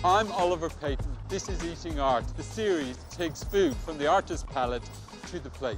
I'm Oliver Payton. This is Eating Art. The series takes food from the artist's palate to the plate.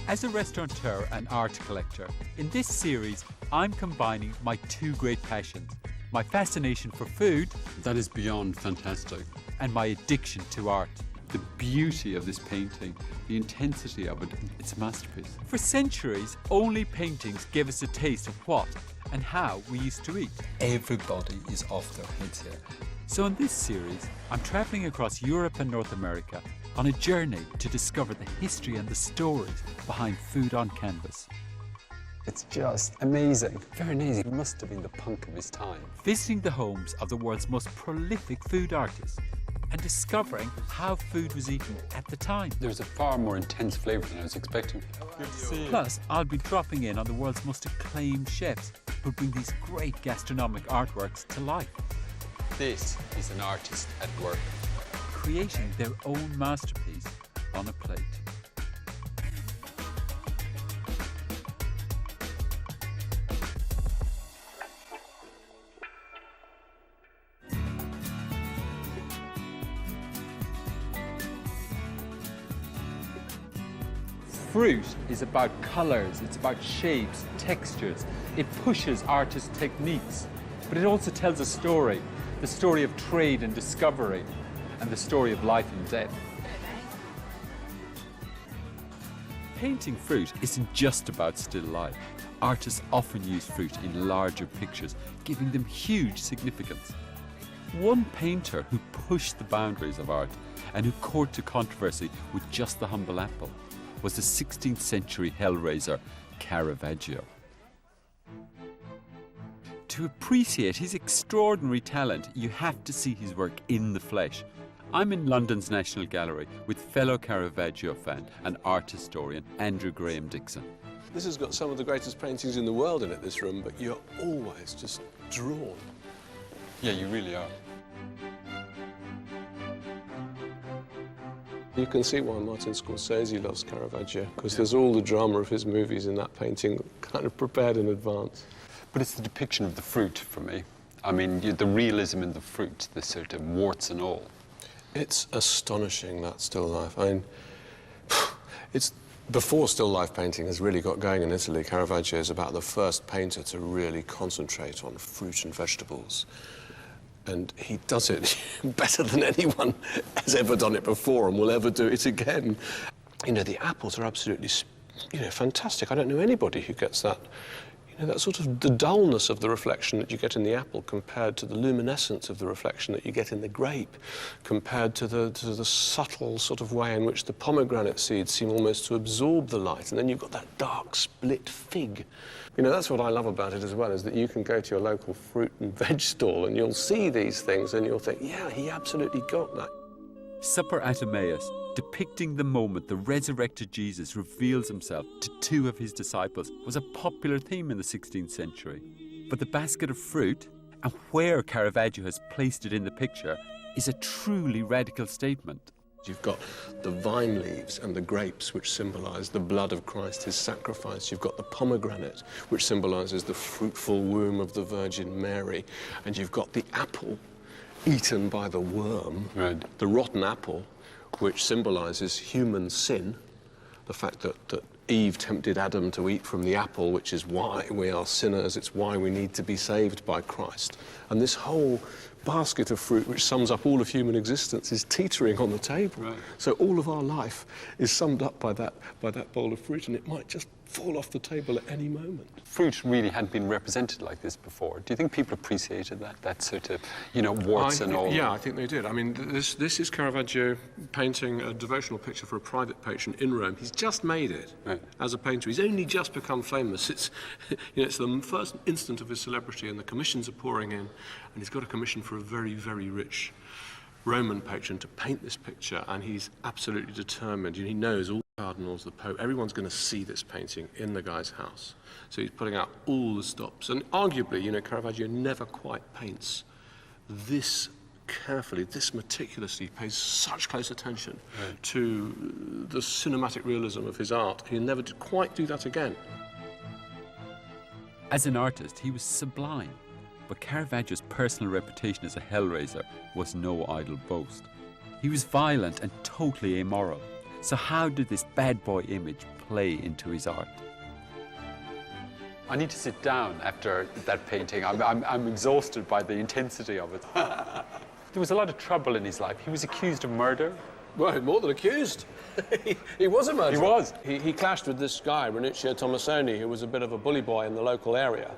As a restaurateur and art collector, in this series, I'm combining my two great passions. My fascination for food. That is beyond fantastic. And my addiction to art. The beauty of this painting, the intensity of it, it's a masterpiece. For centuries, only paintings gave us a taste of what and how we used to eat. Everybody is off their heads here. So in this series, I'm travelling across Europe and North America on a journey to discover the history and the stories behind food on canvas. It's just amazing. Veronese must have been the punk of his time. Visiting the homes of the world's most prolific food artists and discovering how food was eaten at the time. There's a far more intense flavour than I was expecting. Good to see you. Plus, I'll be dropping in on the world's most acclaimed chefs who bring these great gastronomic artworks to life. This is an artist at work. Creating their own masterpiece on a plate. Fruit is about colours, it's about shapes, textures. It pushes artists' techniques, but it also tells a story, the story of trade and discovery, and the story of life and death. Painting fruit isn't just about still life. Artists often use fruit in larger pictures, giving them huge significance. One painter who pushed the boundaries of art and who courted controversy with just the humble apple was the 16th century hellraiser Caravaggio. To appreciate his extraordinary talent, you have to see his work in the flesh. I'm in London's National Gallery with fellow Caravaggio fan and art historian Andrew Graham-Dixon. This has got some of the greatest paintings in the world in it, this room, but you're always just drawn. Yeah, you really are. You can see why Martin Scorsese loves Caravaggio, because there's all the drama of his movies in that painting kind of prepared in advance. But it's the depiction of the fruit for me. I mean, the realism in the fruit, the sort of warts and all. It's astonishing, that still life. I mean, it's before still life painting has really got going in Italy. Caravaggio is about the first painter to really concentrate on fruit and vegetables. And he does it better than anyone has ever done it before and will ever do it again. You know, the apples are absolutely, fantastic. I don't know anybody who gets that, that sort of the dullness of the reflection that you get in the apple compared to the luminescence of the reflection that you get in the grape, compared to the subtle sort of way in which the pomegranate seeds seem almost to absorb the light. And then you've got that dark split fig. That's what I love about it as well, is that you can go to your local fruit and veg stall and you'll see these things and you'll think, yeah, he absolutely got that. Supper at Emmaus, depicting the moment the resurrected Jesus reveals himself to two of his disciples, was a popular theme in the 16th century. But the basket of fruit, and where Caravaggio has placed it in the picture, is a truly radical statement. You've got the vine leaves and the grapes, which symbolise the blood of Christ, his sacrifice. You've got the pomegranate, which symbolises the fruitful womb of the Virgin Mary. And you've got the apple, eaten by the worm, right. The rotten apple, which symbolises human sin, the fact that Eve tempted Adam to eat from the apple, which is why we are sinners, it's why we need to be saved by Christ. And this whole basket of fruit, which sums up all of human existence, is teetering on the table. Right. So all of our life is summed up by that bowl of fruit, and it might just fall off the table at any moment. Fruit really hadn't been represented like this before. Do you think people appreciated that sort of, warts and all? Yeah, I think they did. I mean, this is Caravaggio painting a devotional picture for a private patient in Rome. He's just made it as a painter. He's only just become famous. It's, it's the first instant of his celebrity, and the commissions are pouring in, and he's got a commission for a very, very rich Roman patron to paint this picture, and he's absolutely determined. He knows all the cardinals, the Pope, everyone's going to see this painting in the guy's house. So he's putting out all the stops. And arguably, Caravaggio never quite paints this carefully, this meticulously, pays such close attention to the cinematic realism of his art. He'll never quite do that again. As an artist, he was sublime. But Caravaggio's personal reputation as a hellraiser was no idle boast. He was violent and totally amoral. So how did this bad boy image play into his art? I need to sit down after that painting. I'm exhausted by the intensity of it. There was a lot of trouble in his life. He was accused of murder. Well, more than accused. He was a murderer. He was. He clashed with this guy, Ranuccio Tomasoni, who was a bit of a bully boy in the local area.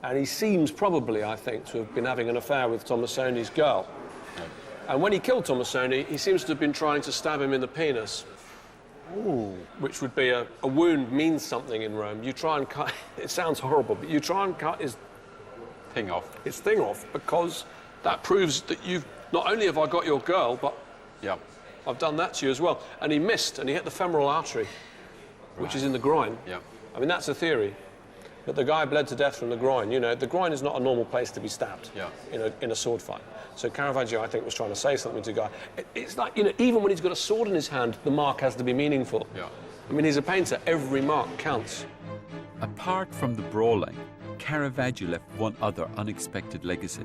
And he seems probably, I think, to have been having an affair with Tomasoni's girl. And when he killed Tomasoni, he seems to have been trying to stab him in the penis. Ooh. Which would be a wound means something in Rome. You try and cut, it sounds horrible, but you try and cut his Thing off. Because that proves that you've, not only have I got your girl, but Yeah. I've done that to you as well. And he missed, and he hit the femoral artery, which is in the groin. Yeah. I mean, that's a theory. But the guy bled to death from the groin. You know, the groin is not a normal place to be stabbed in a sword fight. So Caravaggio, I think, was trying to say something to the guy. It's like, you know, even when he's got a sword in his hand, the mark has to be meaningful. Yeah. I mean, he's a painter. Every mark counts. Apart from the brawling, Caravaggio left one other unexpected legacy.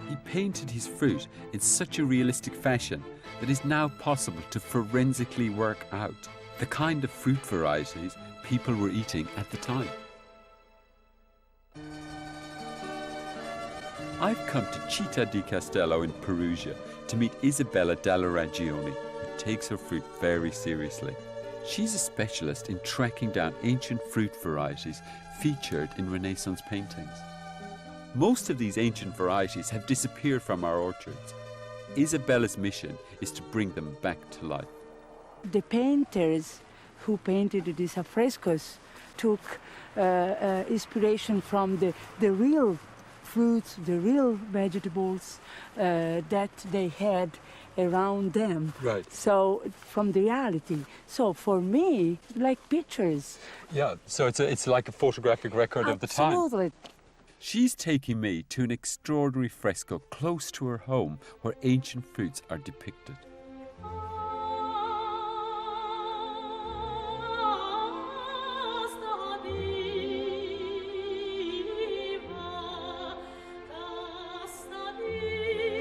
He painted his fruit in such a realistic fashion that it is now possible to forensically work out the kind of fruit varieties people were eating at the time. I've come to Città di Castello in Perugia to meet Isabella dalla Ragione, who takes her fruit very seriously. She's a specialist in tracking down ancient fruit varieties featured in Renaissance paintings. Most of these ancient varieties have disappeared from our orchards. Isabella's mission is to bring them back to life. The painters who painted these frescoes took inspiration from the real fruits, the real vegetables that they had around them. Right. So from the reality. So for me, like pictures. Yeah, so it's like a photographic record of the time. Absolutely. She's taking me to an extraordinary fresco close to her home where ancient fruits are depicted.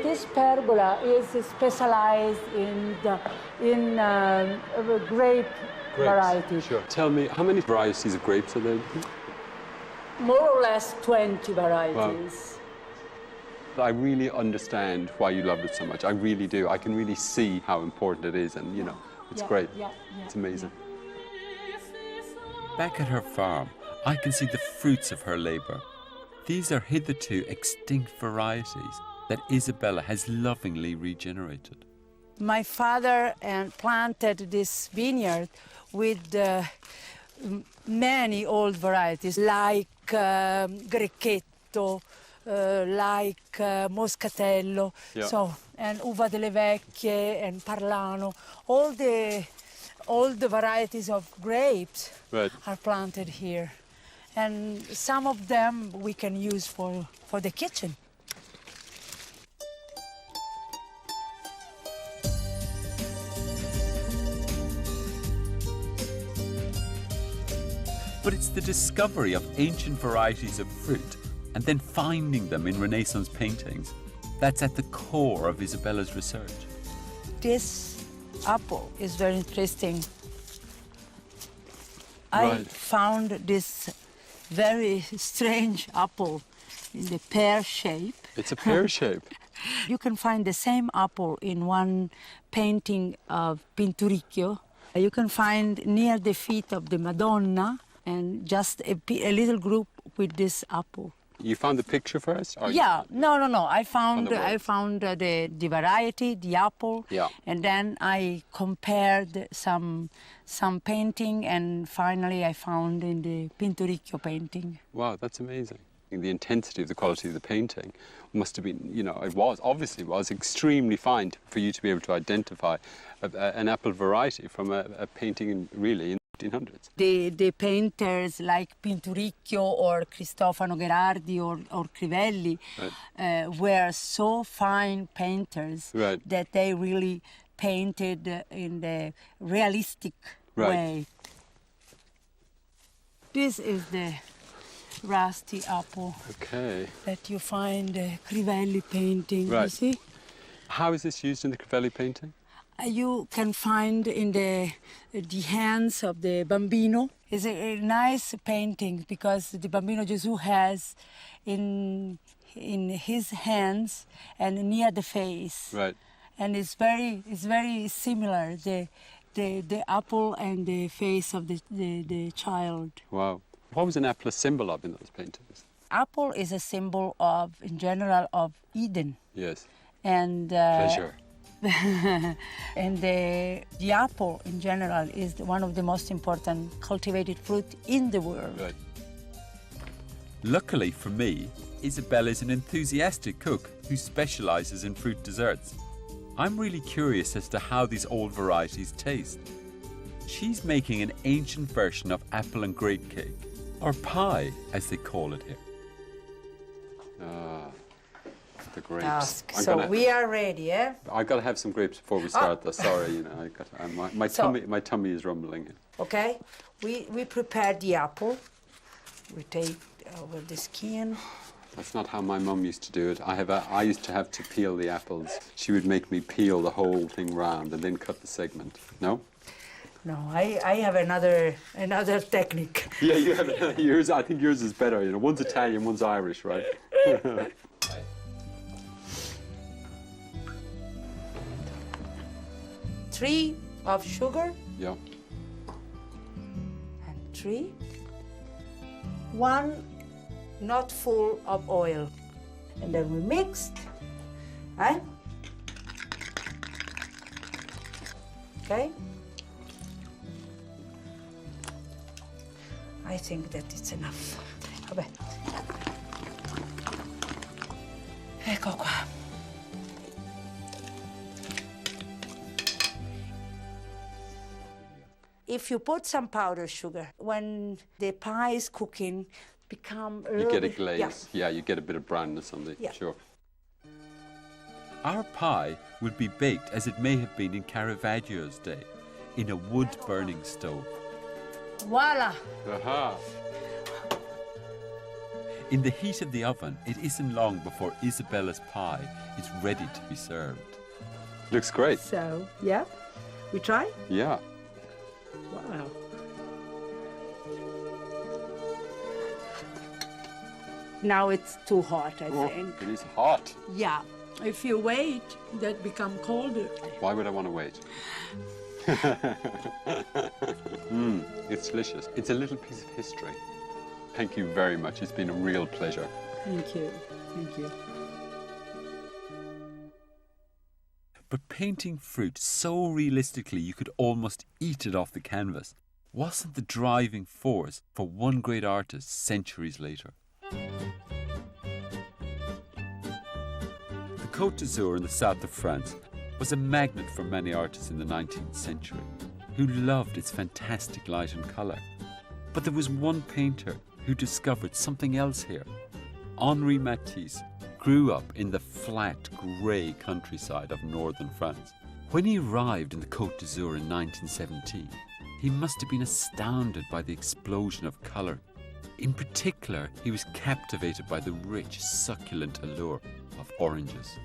This pergola is specialized in grape varieties. Sure. Tell me, how many varieties of grapes are there? More or less 20 varieties. Wow. I really understand why you love it so much. I really do. I can really see how important it is, and you know, it's great. It's amazing. Back at her farm, I can see the fruits of her labour. These are hitherto extinct varieties that Isabella has lovingly regenerated. My father planted this vineyard with many old varieties, like Grecchetto, like Moscatello, and Uva delle Vecchie and Parlano. All the varieties of grapes are planted here. And some of them we can use for the kitchen. But it's the discovery of ancient varieties of fruit and then finding them in Renaissance paintings that's at the core of Isabella's research. This apple is very interesting. I found this very strange apple in the pear shape. It's a pear shape. You can find the same apple in one painting of Pinturicchio. You can find near the feet of the Madonna, and just a little group with this apple. You found the picture first? Yeah, no. I found the variety, the apple, and then I compared some painting, and finally I found in the Pinturicchio painting. Wow, that's amazing. The intensity of the quality of the painting must have been, you know, it was extremely fine for you to be able to identify an apple variety from a painting really in the 1800s. The painters like Pinturicchio or Cristofano Gherardi or Crivelli were so fine painters that they really painted in the realistic way. This is the rusty apple Okay. that you find Crivelli painting, you Right. see? How is this used in the Crivelli painting? You can find in the hands of the Bambino. It's a nice painting because the Bambino Gesù has in his hands and near the face. Right. And it's very similar, the apple and the face of the child. Wow. What was an apple a symbol of in those paintings? Apple is a symbol of, in general, of Eden. Yes. And Pleasure. and the apple in general is one of the most important cultivated fruit in the world. Right. Luckily for me, Isabella is an enthusiastic cook who specialises in fruit desserts. I'm really curious as to how these old varieties taste. She's making an ancient version of apple and grape cake, or pie as they call it here. The grapes. Ask. So we are ready, eh? I got to have some grapes before we start this. Sorry, you know, my tummy is rumbling. Okay, we prepared the apple. We take over the skin. That's not how my mum used to do it. I used to have to peel the apples. She would make me peel the whole thing round and then cut the segment. No? No, I have another technique. Yeah, you have yours. I think yours is better. You know, one's Italian, one's Irish, right? 3 of sugar. Yeah. And 3. 1 not full of oil. And then we mixed. Right? Okay? I think that it's enough. Vabbè. Ecco qua. If you put some powdered sugar, when the pie is cooking, become a You little get a bit, glaze. Yeah, you get a bit of brownness on the. Yeah. Sure. Our pie would be baked as it may have been in Caravaggio's day, in a wood-burning stove. Voila! Aha! In the heat of the oven, it isn't long before Isabella's pie is ready to be served. Looks great. So, yeah, we try? Yeah. Wow. Now it's too hot, I think. It is hot. Yeah. If you wait, that become colder. Why would I want to wait? It's delicious. It's a little piece of history. Thank you very much. It's been a real pleasure. Thank you. Thank you. But painting fruit so realistically you could almost eat it off the canvas wasn't the driving force for one great artist centuries later. The Côte d'Azur in the south of France was a magnet for many artists in the 19th century who loved its fantastic light and colour. But there was one painter who discovered something else here. Henri Matisse grew up in the flat, grey countryside of northern France. When he arrived in the Côte d'Azur in 1917, he must have been astounded by the explosion of colour. In particular, he was captivated by the rich, succulent allure of oranges.